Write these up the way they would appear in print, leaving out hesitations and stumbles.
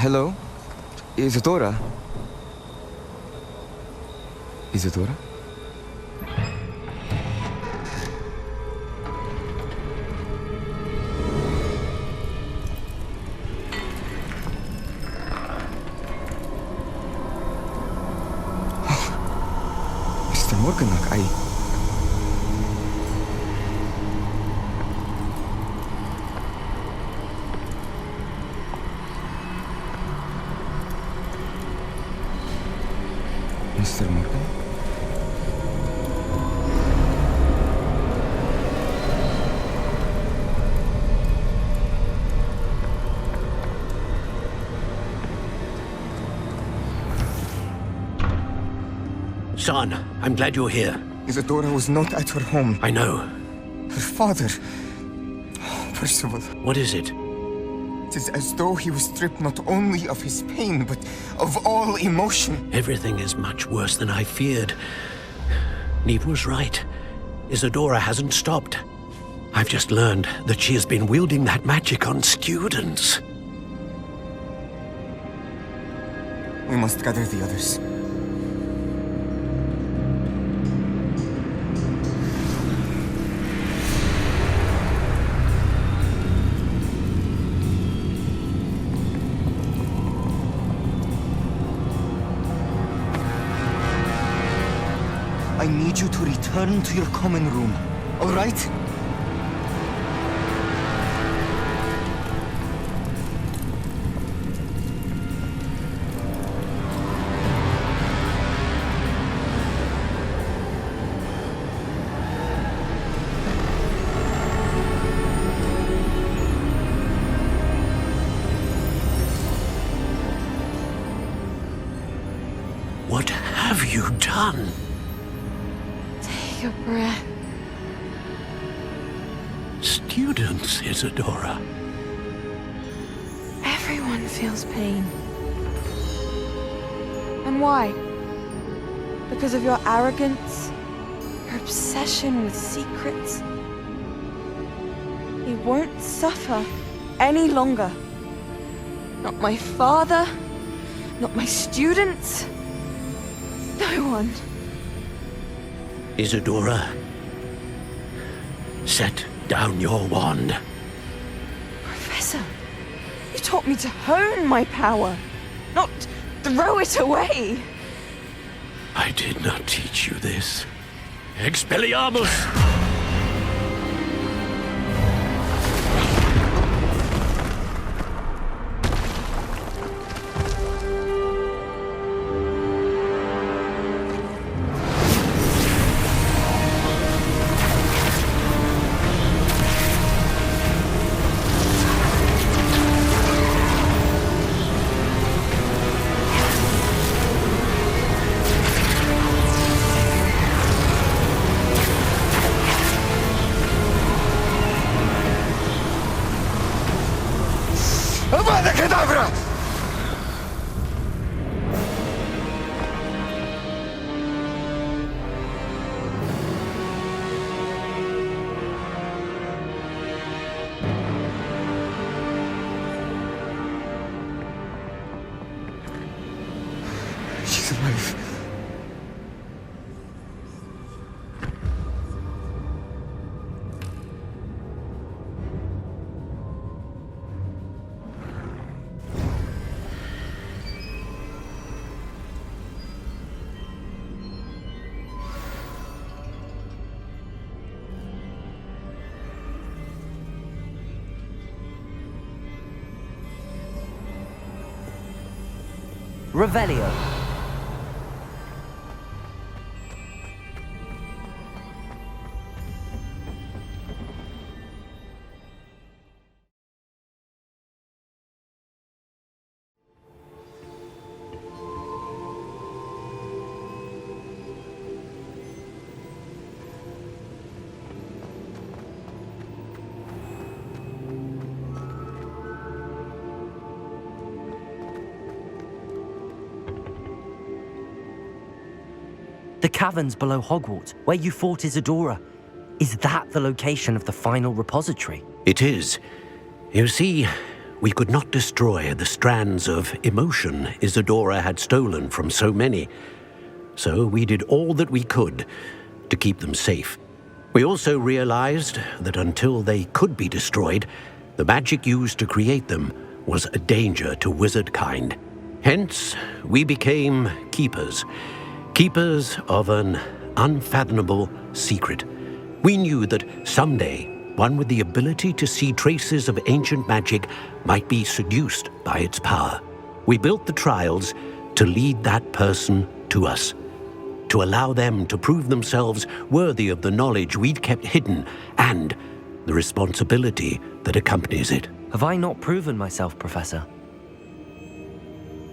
Hello? Isadora? Isadora? Mr. Morganach, Mr. Morgan? Son, I'm glad you're here. Isadora was not at her home. I know. Her father... Oh, Percival. What is it? It is as though he was stripped not only of his pain, but of all emotion. Everything is much worse than I feared. Neve was right. Isadora hasn't stopped. I've just learned that she has been wielding that magic on students. We must gather the others. I need you to return to your common room, all right? What have you done? Take a breath. Students, Isadora. Everyone feels pain. And why? Because of your arrogance? Your obsession with secrets? He won't suffer any longer. Not my father, not my students, no one. Isadora, set down your wand. Professor, you taught me to hone my power, not throw it away. I did not teach you this. Expelliarmus! Avada Kedavra! She's alive. Revelio. The caverns below Hogwarts, where you fought Isadora. Is that the location of the final repository? It is. You see, we could not destroy the strands of emotion Isadora had stolen from so many. So we did all that we could to keep them safe. We also realized that until they could be destroyed, the magic used to create them was a danger to wizard kind. Hence, we became keepers. Keepers of an unfathomable secret. We knew that someday, one with the ability to see traces of ancient magic might be seduced by its power. We built the trials to lead that person to us, to allow them to prove themselves worthy of the knowledge we'd kept hidden and the responsibility that accompanies it. Have I not proven myself, Professor?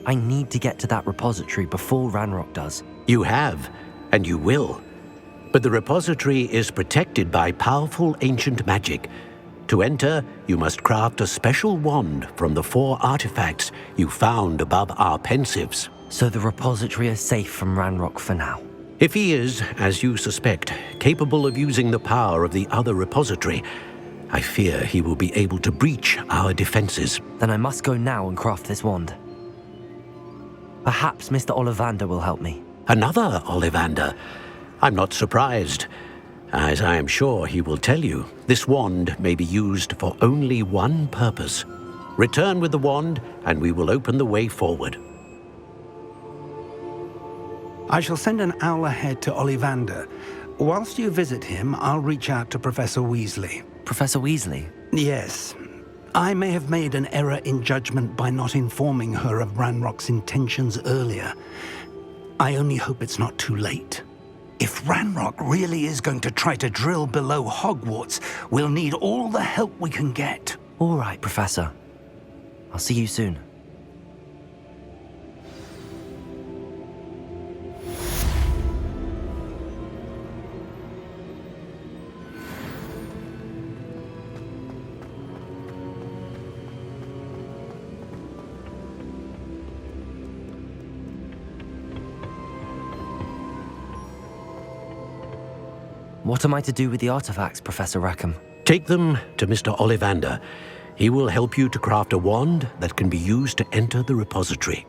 I need to get to that repository before Ranrock does. You have, and you will. But the repository is protected by powerful ancient magic. To enter, you must craft a special wand from the 4 artifacts you found above our pensives. So the repository is safe from Ranrock for now. If he is, as you suspect, capable of using the power of the other repository, I fear he will be able to breach our defenses. Then I must go now and craft this wand. Perhaps Mr. Ollivander will help me. Another Ollivander? I'm not surprised. As I am sure he will tell you, this wand may be used for only one purpose. Return with the wand, and we will open the way forward. I shall send an owl ahead to Ollivander. Whilst you visit him, I'll reach out to Professor Weasley. Professor Weasley? Yes. I may have made an error in judgment by not informing her of Ranrock's intentions earlier. I only hope it's not too late. If Ranrock really is going to try to drill below Hogwarts, we'll need all the help we can get. All right, Professor. I'll see you soon. What am I to do with the artifacts, Professor Rackham? Take them to Mr. Ollivander. He will help you to craft a wand that can be used to enter the repository.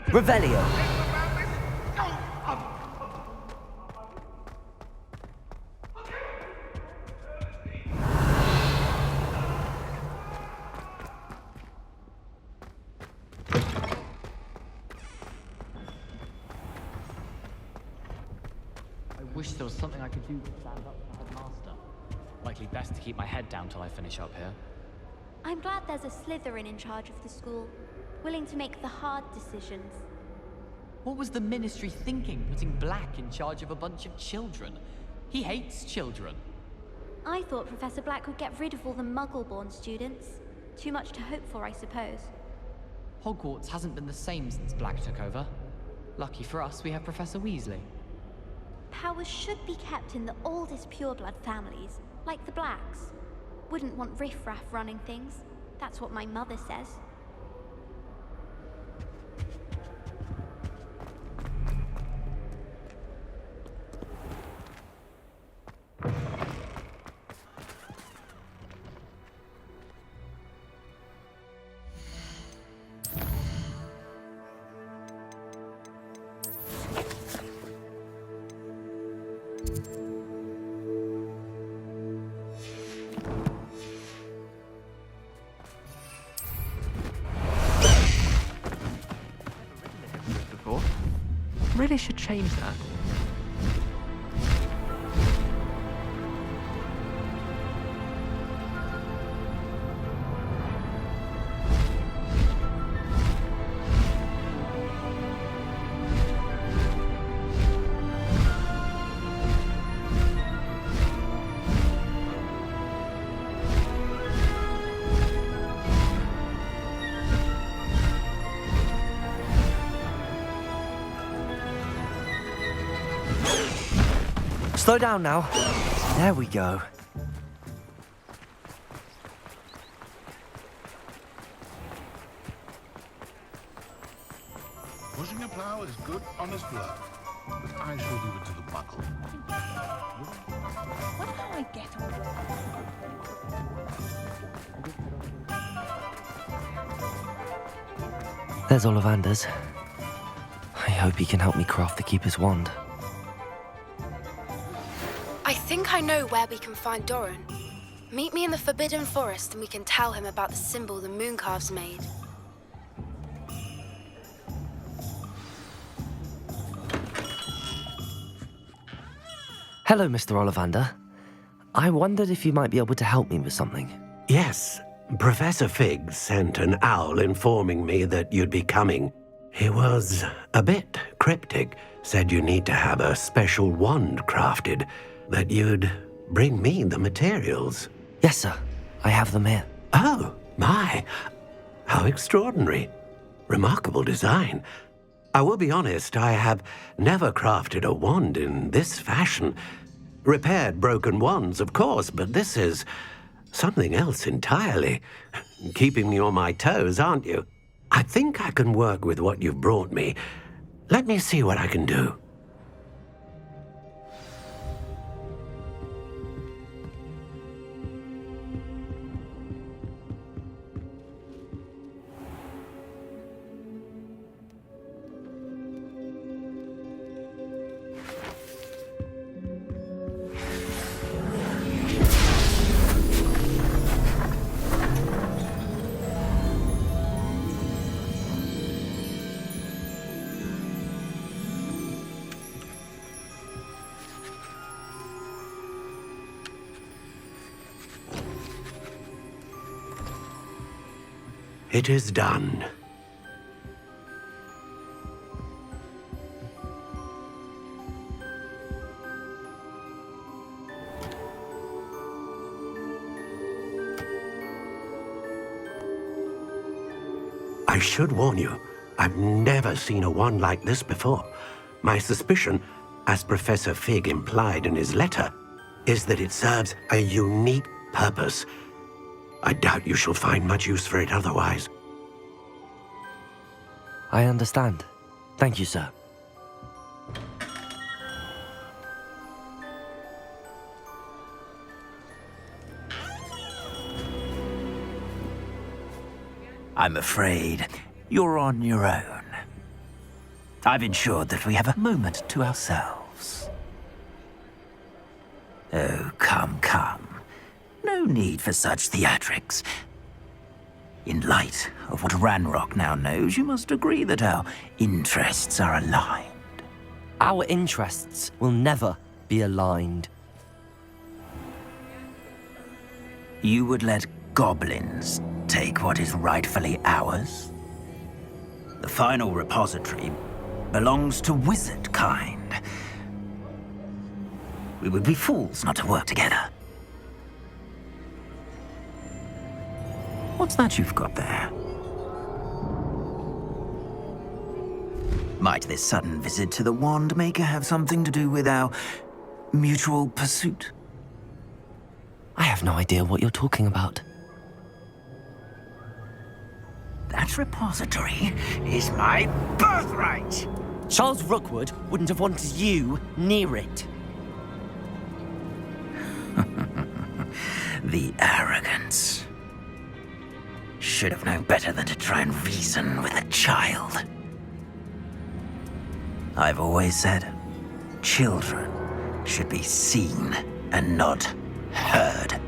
Revelio! I wish there was something I could do to stand up to the headmaster. Likely best to keep my head down till I finish up here. I'm glad there's a Slytherin in charge of the school, willing to make the hard decisions. What was the Ministry thinking, putting Black in charge of a bunch of children? He hates children. I thought Professor Black would get rid of all the Muggle-born students. Too much to hope for, I suppose. Hogwarts hasn't been the same since Black took over. Lucky for us, we have Professor Weasley. Powers should be kept in the oldest pureblood families, like the Blacks. Wouldn't want riffraff running things. That's what my mother says. really should change that. Slow down now. There we go. Pushing a plough is good, honest work. But I shall leave it to the buckle. Wonder how I get on. There's Ollivander's. I hope he can help me craft the Keeper's wand. I think I know where we can find Doran. Meet me in the Forbidden Forest and we can tell him about the symbol the Mooncalves made. Hello, Mr. Ollivander. I wondered if you might be able to help me with something. Yes, Professor Fig sent an owl informing me that you'd be coming. He was a bit cryptic, said you need to have a special wand crafted, that you'd bring me the materials. Yes, sir. I have them here. Oh, my. How extraordinary. Remarkable design. I will be honest, I have never crafted a wand in this fashion. Repaired broken wands, of course, but this is something else entirely. Keeping me on my toes, aren't you? I think I can work with what you've brought me. Let me see what I can do. It is done. I should warn you, I've never seen a wand like this before. My suspicion, as Professor Fig implied in his letter, is that it serves a unique purpose. I doubt you shall find much use for it otherwise. I understand. Thank you, sir. I'm afraid you're on your own. I've ensured that we have a moment to ourselves. Oh, come, come. No need for such theatrics. In light of what Ranrock now knows, you must agree that our interests are aligned. Our interests will never be aligned. You would let goblins take what is rightfully ours? The final repository belongs to wizard kind. We would be fools not to work together. What's that you've got there? Might this sudden visit to the Wand Maker have something to do with our mutual pursuit? I have no idea what you're talking about. That repository is my birthright! Charles Rookwood wouldn't have wanted you near it. The arrogance. Should have known better than to try and reason with a child. I've always said, children should be seen and not heard.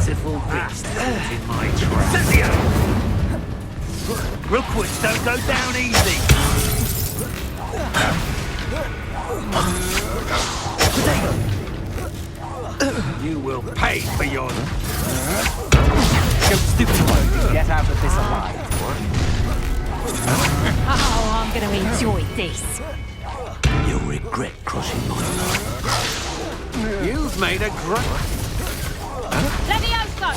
pitiful beast in my trap. Rookwoods don't go down easy. You will pay for your... Go stupid mode and get out of this alive. Oh, I'm going to enjoy this. You'll regret crossing my line. You've made a great... Levioso!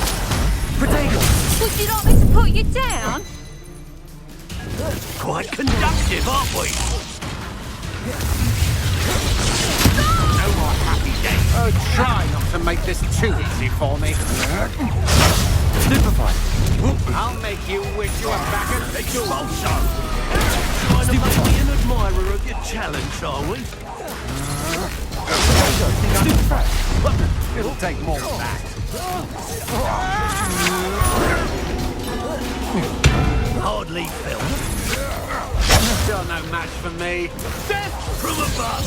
Potato! Would you like me to put you down? Quite conductive, aren't we? No more happy days. Oh, try not to make this too easy for me. Stupefy. I'll make you wish you were back at the Expulso! Trying to make me an admirer of your talents, are we? It'll take more than that. Hardly felt. Still no match for me. Death from above!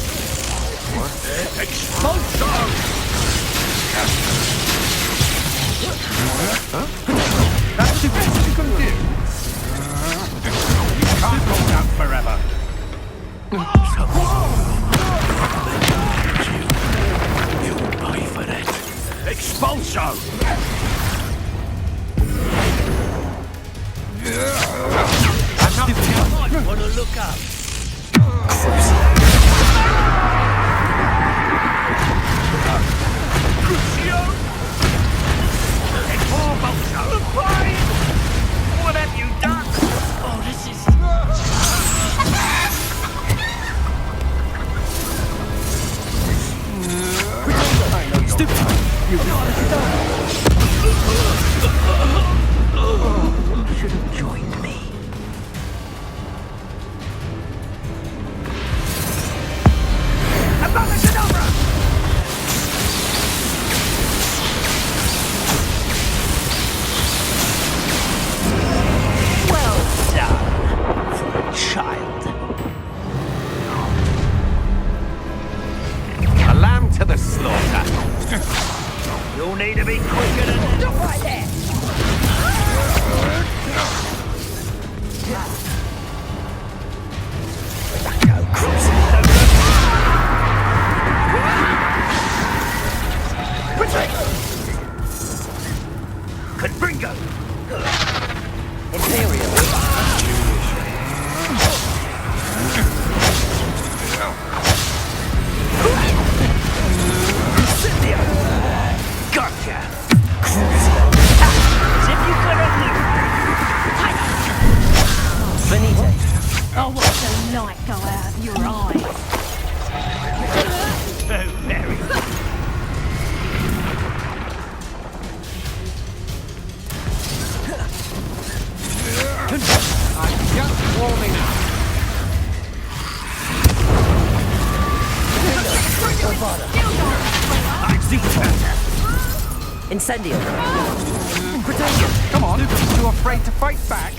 Expulso! That's the best you can do. You can't hold out forever. You'll pay for that. Expulso! I might want to look up. What have you done? Oh, this is... Stupid. You should have joined me. Well done for a child. A lamb to the slaughter. You'll need to be quicker than... Stop right there! Go cruising. Confringo! Imperial. Gotcha! Benito. Oh, watch the light go out of your eyes. Oh, very good. I'm just warming up. I see better. Incendio. Come on, too afraid to fight back?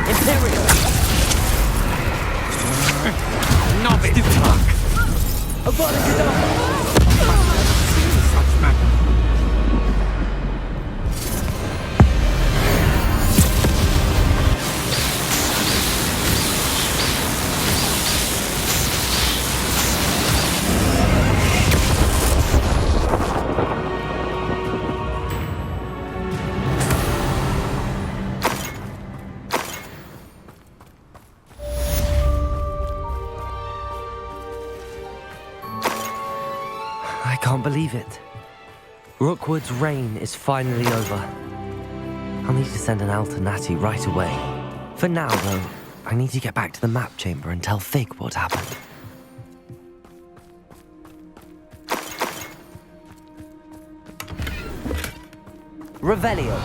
Imperial. Novice luck. Such matter. I can't believe it. Rookwood's reign is finally over. I'll need to send an alternati right away. For now, though, I need to get back to the map chamber and tell Fig what happened. Revelio.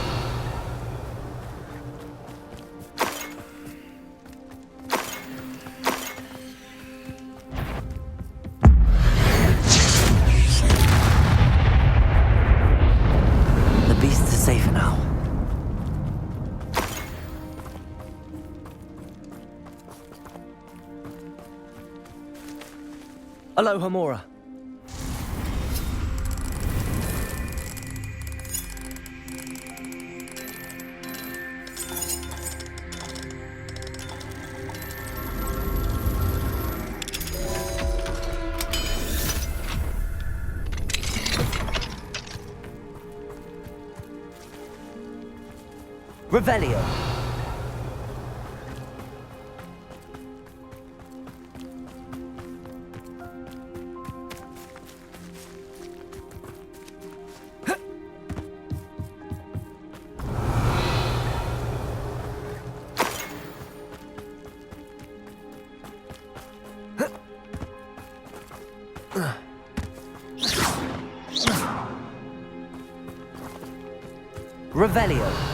The beasts are safer now. Aloha Mora. Revelio. Revelio.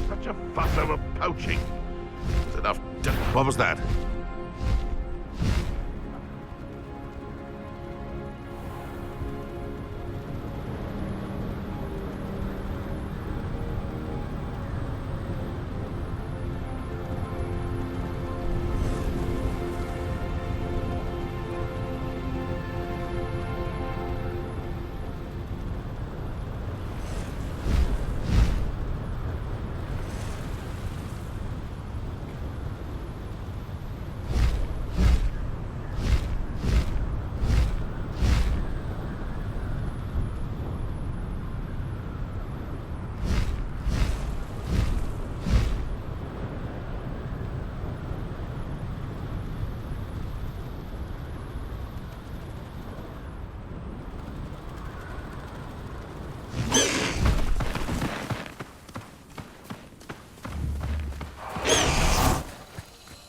Such a fuss over poaching. It's enough. What was that?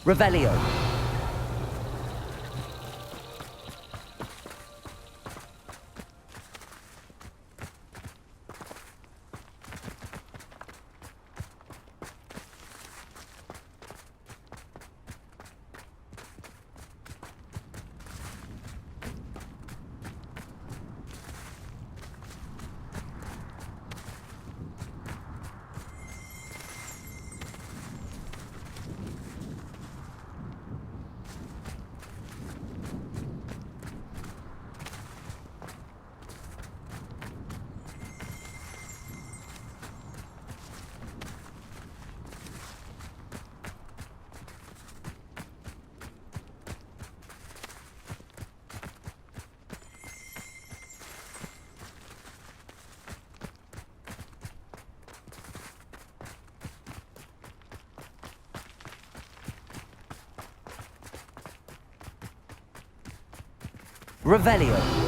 Revelio. Revelio.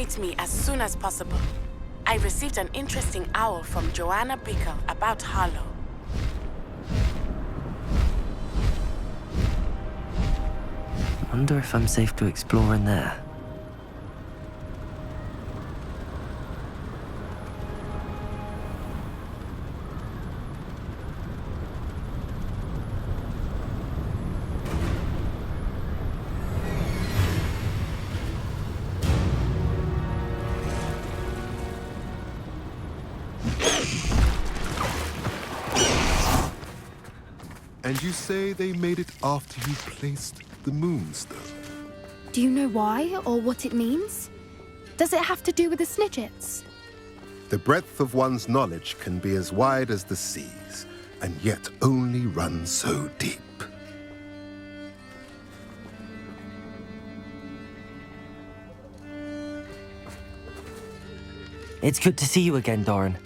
meet me as soon as possible. I received an interesting owl from Joanna Bickle about Harlow. Wonder if I'm safe to explore in there. And you say they made it after you placed the moonstone? Do you know why or what it means? Does it have to do with the Snidgets? The breadth of one's knowledge can be as wide as the seas, and yet only run so deep. It's good to see you again, Doran.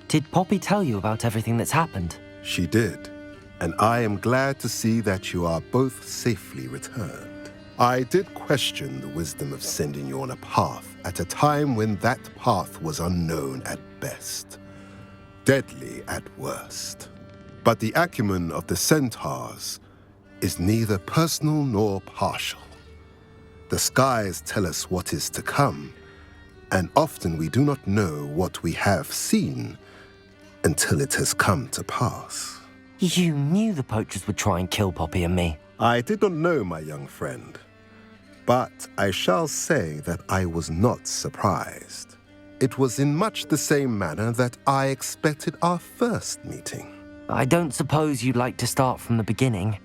Did Poppy tell you about everything that's happened? She did, and I am glad to see that you are both safely returned. I did question the wisdom of sending you on a path at a time when that path was unknown at best, deadly at worst. But the acumen of the centaurs is neither personal nor partial. The skies tell us what is to come, and often we do not know what we have seen until it has come to pass. You knew the poachers would try and kill Poppy and me. I did not know, my young friend, but I shall say that I was not surprised. It was in much the same manner that I expected our first meeting. I don't suppose you'd like to start from the beginning.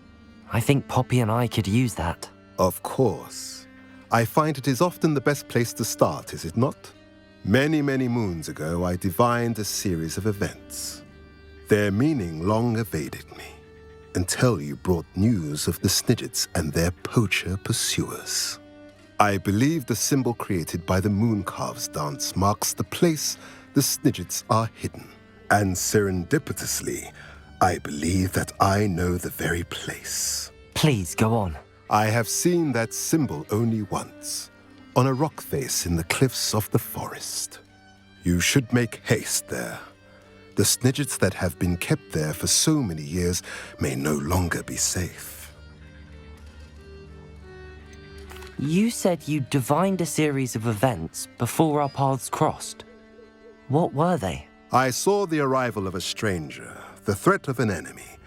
I think Poppy and I could use that. Of course. I find it is often the best place to start, is it not? Many, many moons ago, I divined a series of events. Their meaning long evaded me, until you brought news of the Snidgets and their poacher pursuers. I believe the symbol created by the Mooncalves dance marks the place the Snidgets are hidden. And serendipitously, I believe that I know the very place. Please, go on. I have seen that symbol only once, on a rock face in the cliffs of the forest. You should make haste there. The Snidgets that have been kept there for so many years may no longer be safe. You said you divined a series of events before our paths crossed. What were they? I saw the arrival of a stranger, the threat of an enemy,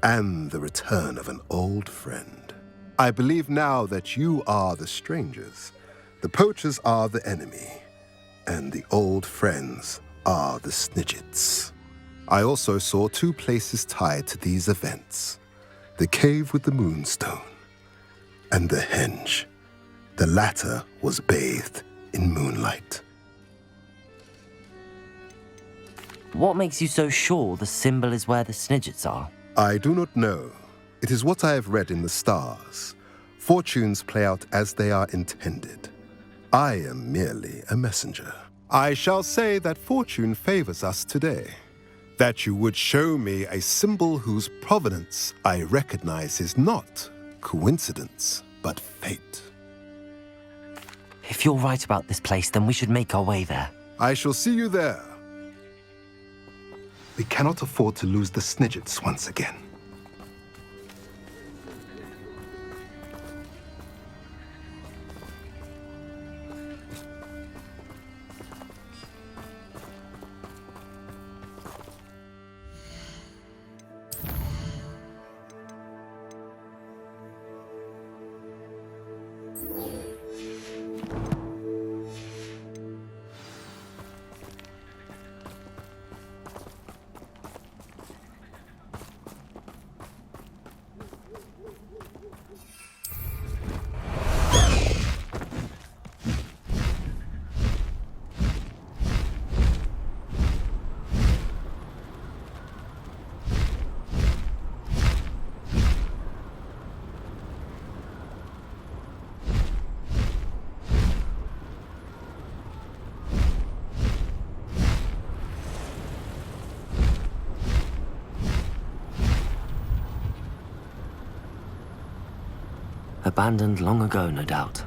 and the return of an old friend. I believe now that you are the strangers, the poachers are the enemy, and the old friends are the Snidgets. I also saw two places tied to these events, the cave with the moonstone and the henge. The latter was bathed in moonlight. What makes you so sure the symbol is where the Snidgets are? I do not know. It is what I have read in the stars. Fortunes play out as they are intended. I am merely a messenger. I shall say that fortune favors us today. That you would show me a symbol whose provenance I recognize is not coincidence, but fate. If you're right about this place, then we should make our way there. I shall see you there. We cannot afford to lose the Snidgets once again. Abandoned long ago, no doubt.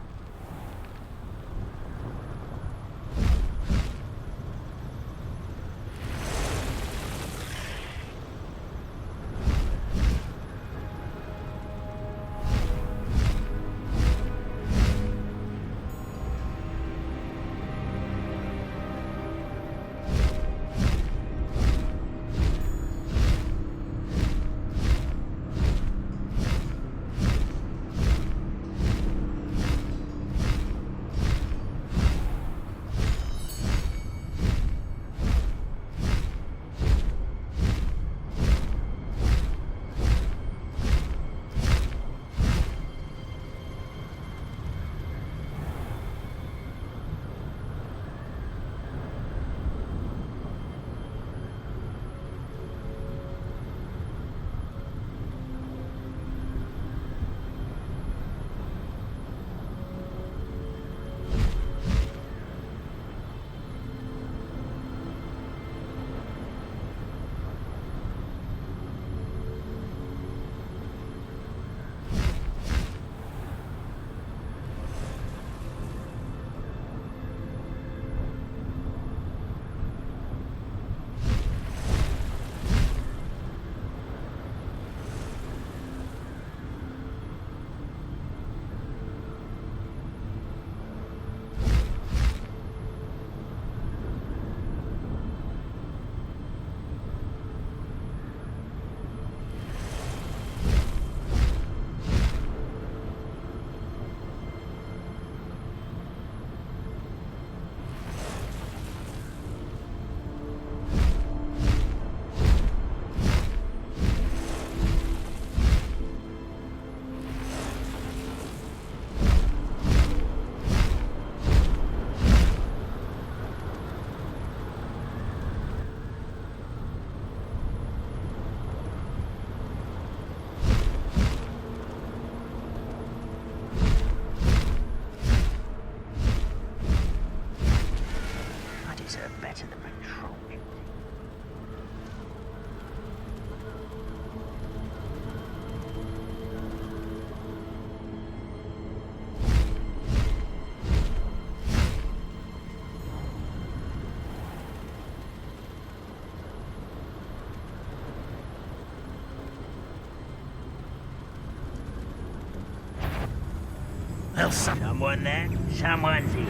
Well, someone there, someone's here.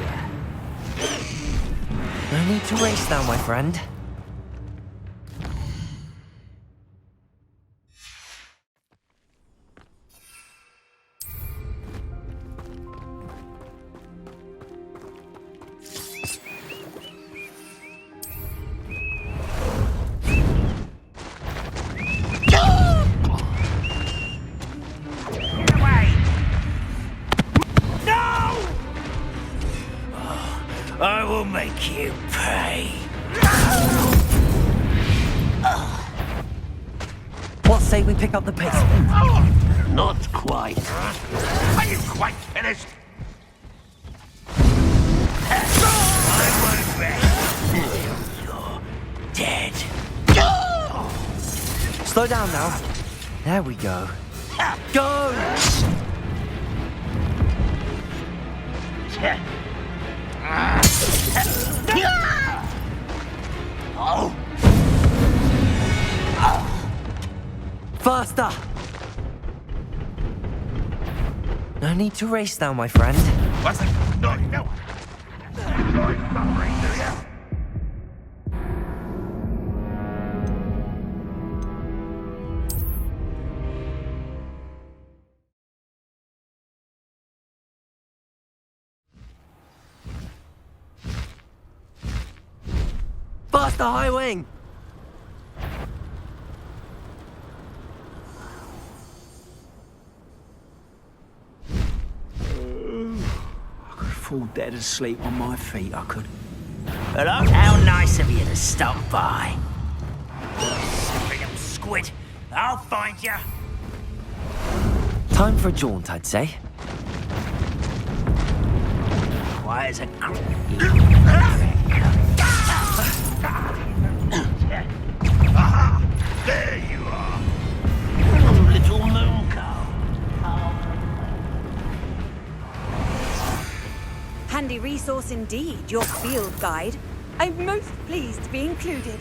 No need to race now, my friend. I will make you pay. What say we pick up the pace? Not quite. Are you quite finished? I won't rest until you're dead. Slow down now. There we go. Go! Faster! No need to race now, my friend. What's it? No. Enjoy suffering, do you? Faster, High Wing! I could fall dead asleep on my feet, I could. Hello? How nice of you to stop by. Silly little squid. I'll find you. Time for a jaunt, I'd say. Why is a Aha! There you are. Little moon cow. Handy resource indeed, your field guide. I'm most pleased to be included.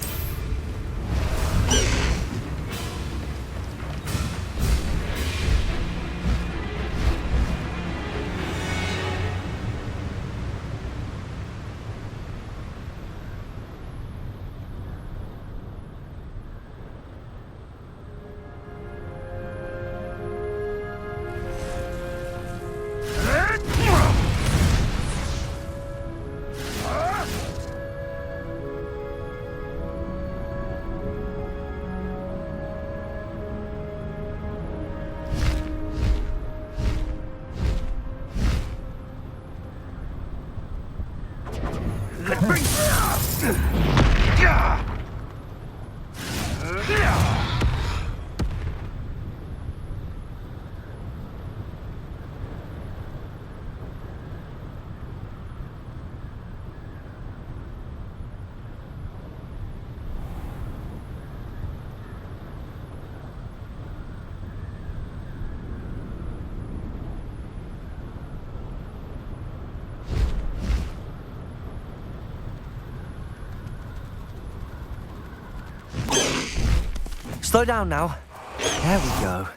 Slow down now. There we go.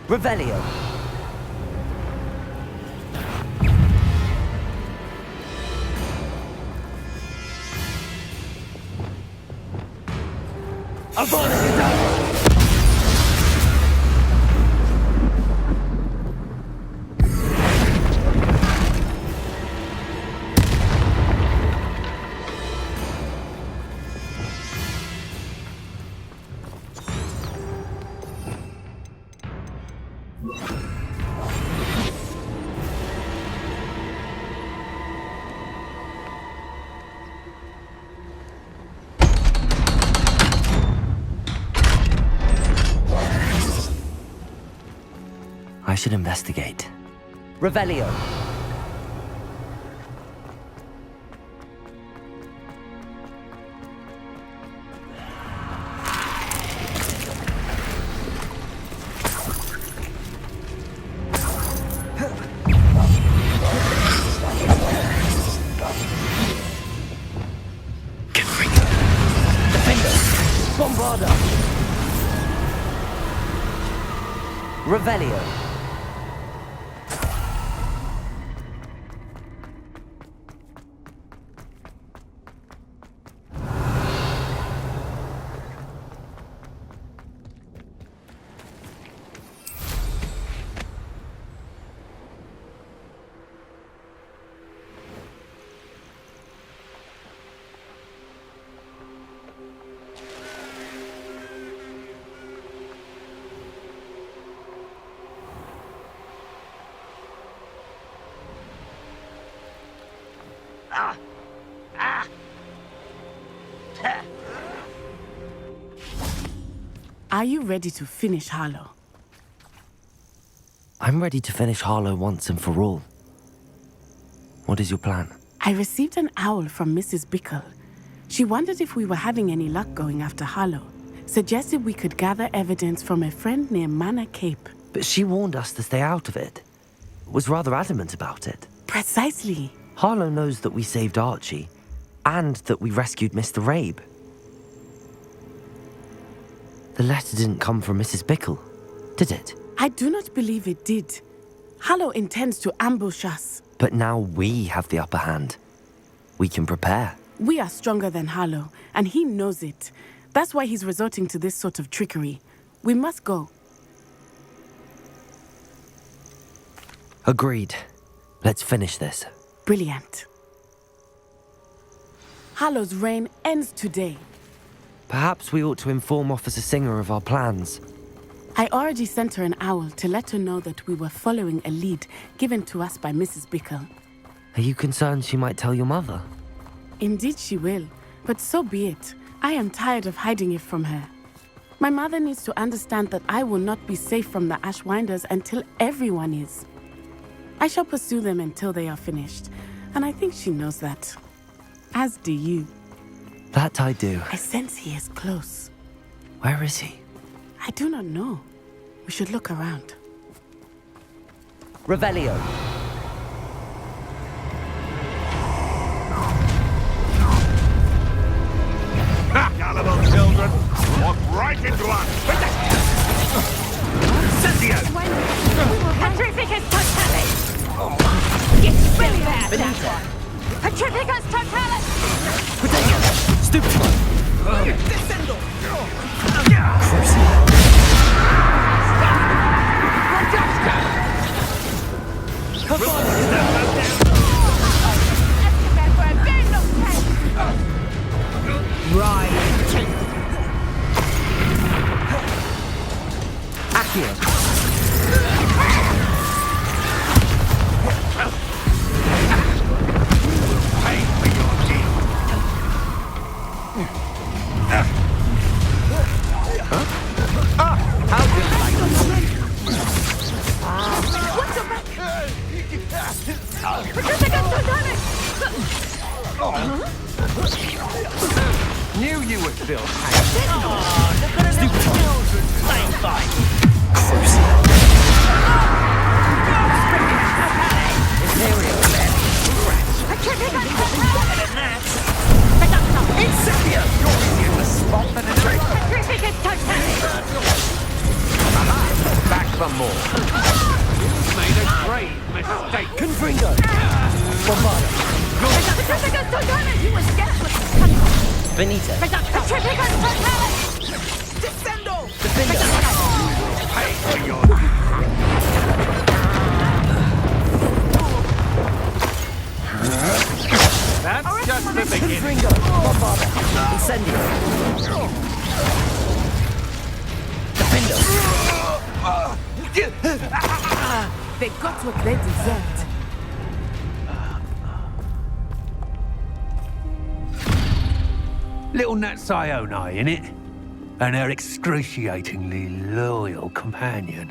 Revelio. I should investigate. Revelio. Bombarda! Revelio. Are you ready to finish Harlow? I'm ready to finish Harlow once and for all. What is your plan? I received an owl from Mrs. Bickle. She wondered if we were having any luck going after Harlow. Suggested we could gather evidence from a friend near Manor Cape. But she warned us to stay out of it. Was rather adamant about it. Precisely. Harlow knows that we saved Archie, and that we rescued Mr. Rabe. The letter didn't come from Mrs. Bickle, did it? I do not believe it did. Harlow intends to ambush us. But now we have the upper hand. We can prepare. We are stronger than Harlow, and he knows it. That's why he's resorting to this sort of trickery. We must go. Agreed. Let's finish this. Brilliant. Harlow's reign ends today. Perhaps we ought to inform Officer Singer of our plans. I already sent her an owl to let her know that we were following a lead given to us by Mrs. Bickle. Are you concerned she might tell your mother? Indeed she will, but so be it. I am tired of hiding it from her. My mother needs to understand that I will not be safe from the Ashwinders until everyone is. I shall pursue them until they are finished, and I think she knows that. As do you. That I do. I sense he is close. Where is he? I do not know. We should look around. Revelio. Gullible children! Walk right into us! Cynthia! Petrificus totalis! It's really bad, that one! Petrificus totalis! Potato! Stupefy! Descendo! Right. Accio. Pay for your deed! How do you like What's the back? Petrificus totalis! Knew you would feel back for more. You've made a grave mistake. Confringo. Bombarda. Petrificus totalis! You was death. Benita. Petrificus totalis! Descendo! Pay for your... That's just the beginning. Confringo. Bombarda. Incendio. Defendo. They got what they deserved. Little Nat Sione, innit? And her excruciatingly loyal companion.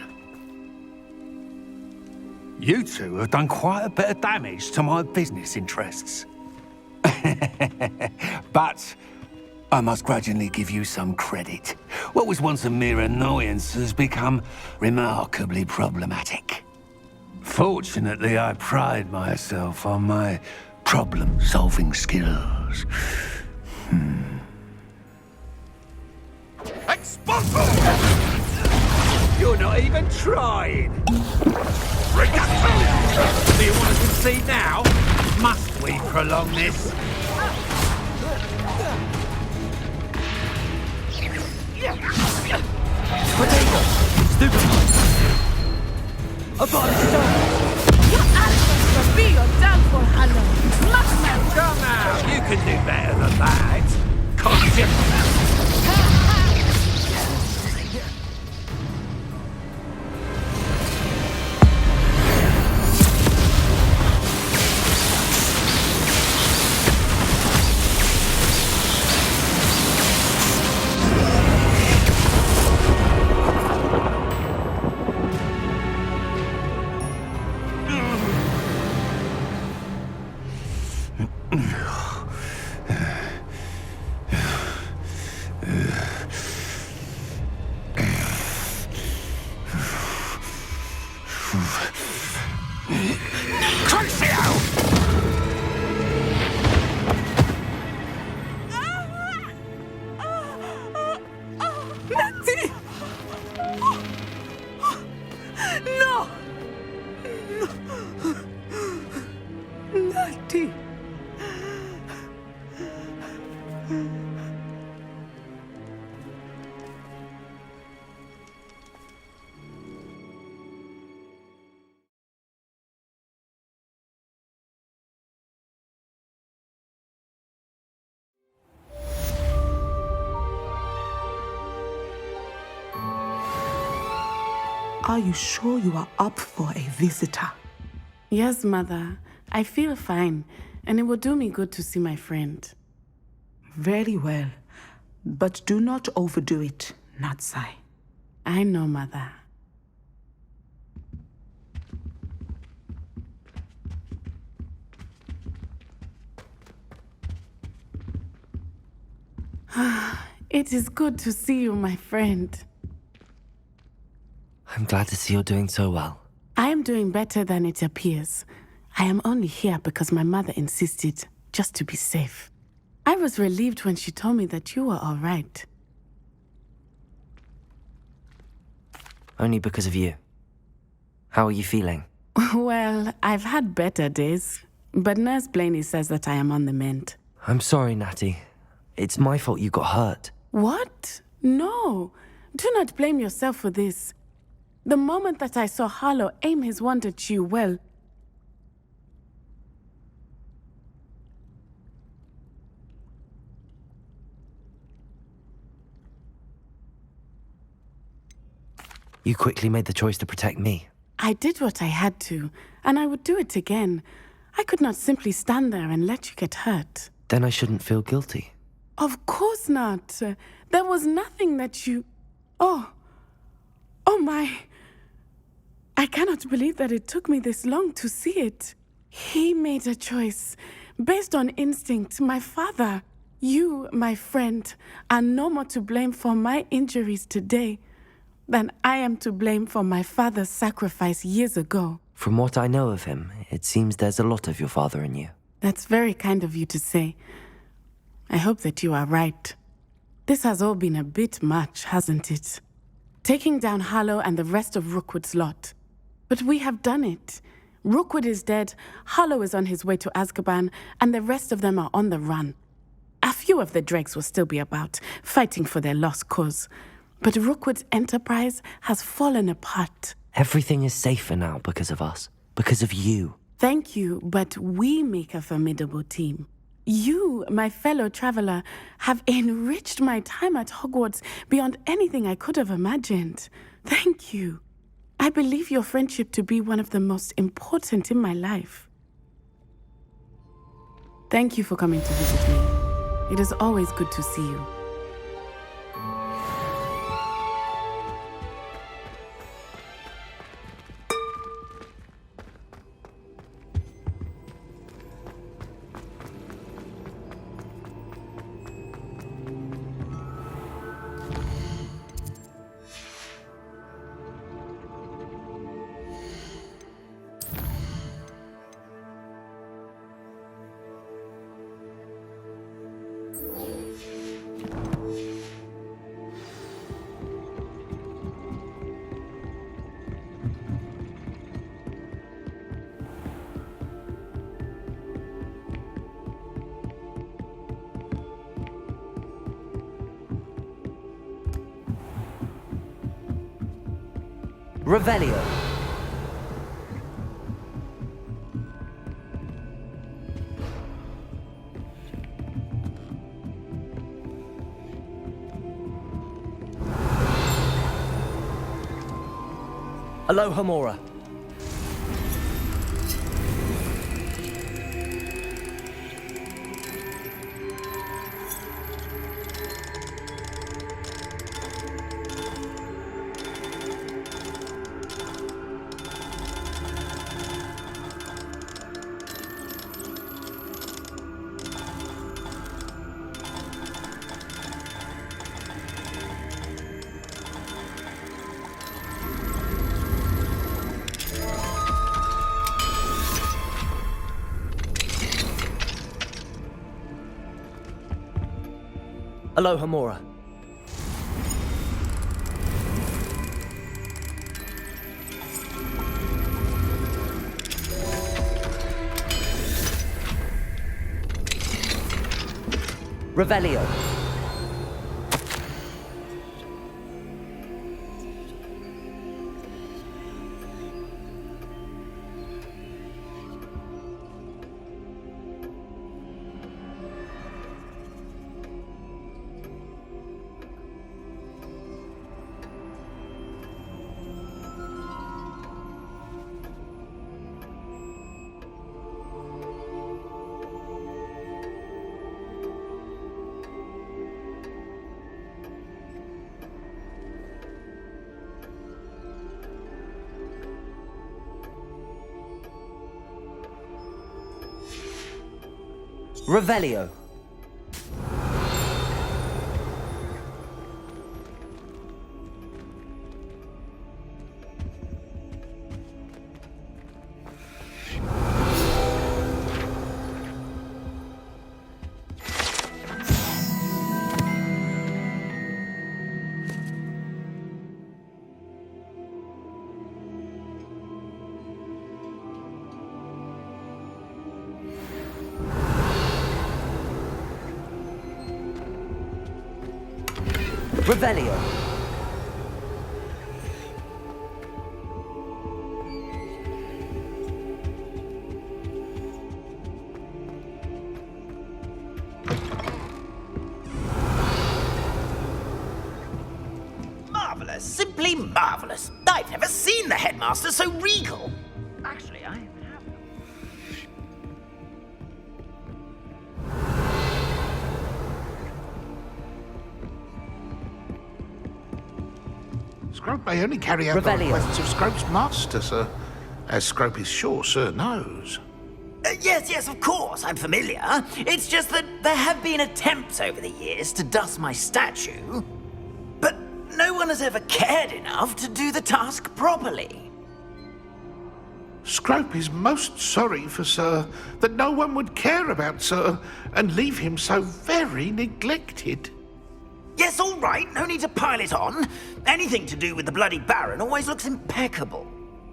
You two have done quite a bit of damage to my business interests. But I must grudgingly give you some credit. What was once a mere annoyance has become remarkably problematic. Fortunately, I pride myself on my problem-solving skills. explorable! You're not even trying! Reduction! Do you want to concede now? Must we prolong this? Potato! Stupid! A bottom stone! Your arrogance will be your downfall, Harlow. Come now! You can do better than that! Conscious! Are you sure you are up for a visitor? Yes, Mother. I feel fine, and it will do me good to see my friend. Very well. But do not overdo it, Natsai. I know, Mother. It is good to see you, my friend. I'm glad to see you're doing so well. I am doing better than it appears. I am only here because my mother insisted, just to be safe. I was relieved when she told me that you were all right. Only because of you. How are you feeling? Well, I've had better days, but Nurse Blaney says that I am on the mend. I'm sorry, Natty. It's my fault you got hurt. What? No. Do not blame yourself for this. The moment that I saw Harlow aim his wand at you, well... You quickly made the choice to protect me. I did what I had to, and I would do it again. I could not simply stand there and let you get hurt. Then I shouldn't feel guilty. Of course not. There was nothing that you... Oh my... I cannot believe that it took me this long to see it. He made a choice based on instinct. My father, you, my friend, are no more to blame for my injuries today than I am to blame for my father's sacrifice years ago. From what I know of him, it seems there's a lot of your father in you. That's very kind of you to say. I hope that you are right. This has all been a bit much, hasn't it? Taking down Harlow and the rest of Rookwood's lot. But we have done it. Rookwood is dead, Harlow is on his way to Azkaban, and the rest of them are on the run. A few of the dregs will still be about, fighting for their lost cause. But Rookwood's enterprise has fallen apart. Everything is safer now because of us. Because of you. Thank you, but we make a formidable team. You, my fellow traveler, have enriched my time at Hogwarts beyond anything I could have imagined. Thank you. I believe your friendship to be one of the most important in my life. Thank you for coming to visit me. It is always good to see you. Revelio. Alohomora. Alohomora. Revelio. Revelio. Revelio. Marvellous, simply marvellous. I've never seen the headmaster so regal. Actually, I have. Scrope may only carry out the requests of Scrope's master, sir. As Scrope is sure sir knows. Yes, of course, I'm familiar. It's just that there have been attempts over the years to dust my statue, but no one has ever cared enough to do the task properly. Scrope is most sorry for sir that no one would care about sir and leave him so very neglected. Yes, all right, no need to pile it on. Anything to do with the bloody Baron always looks impeccable.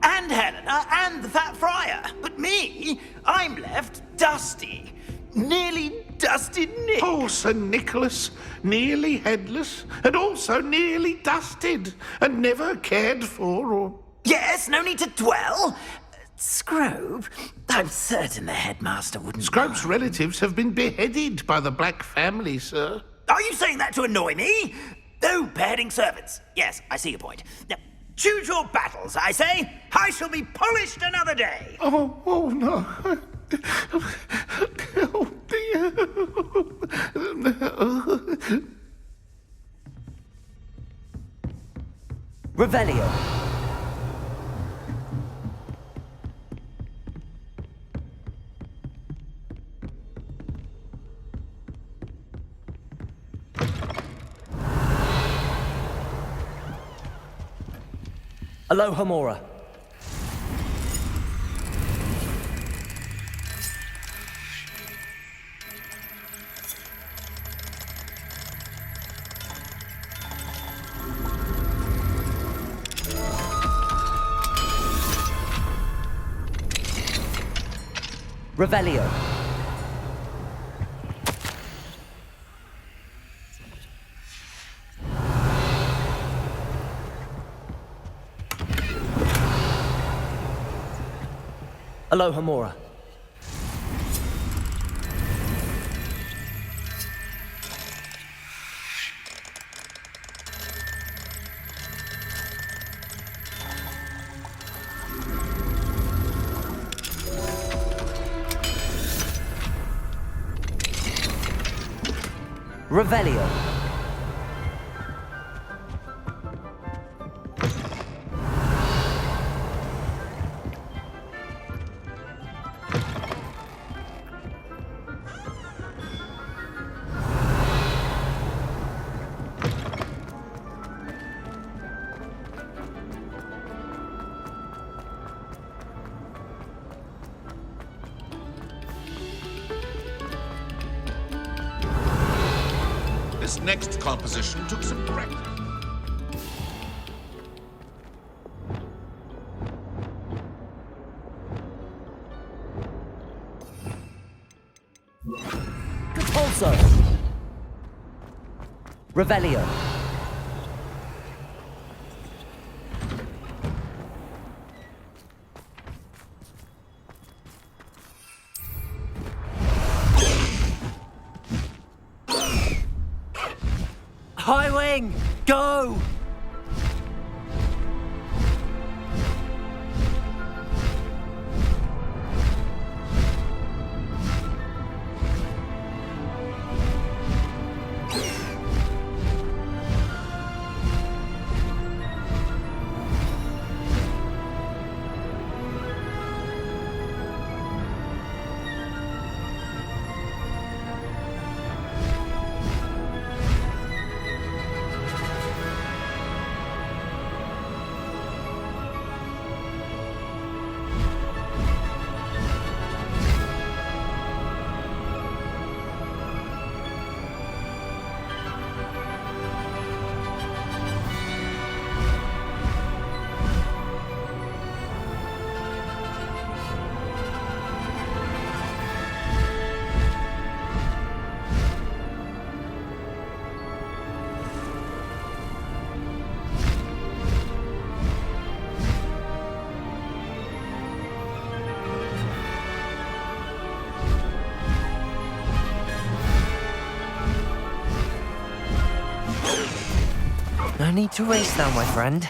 And Helena, and the Fat Friar. But me, I'm left dusty. Nearly dusted Nick. Poor Sir Nicholas, nearly headless, and also nearly dusted, and never cared for or... Yes, no need to dwell. Scrope, I'm certain the headmaster wouldn't... Scrope's relatives have been beheaded by the Black family, sir. Are you saying that to annoy me? Oh, beheading servants. Yes, I see your point. Now, choose your battles, I say. I shall be polished another day. Oh no. Oh, dear. Revelio. Alohomora. Revelio. Aloha Mora. Revelio. This next composition took some practice. Capulso. Revelio. High wing, go! No need to race now, my friend.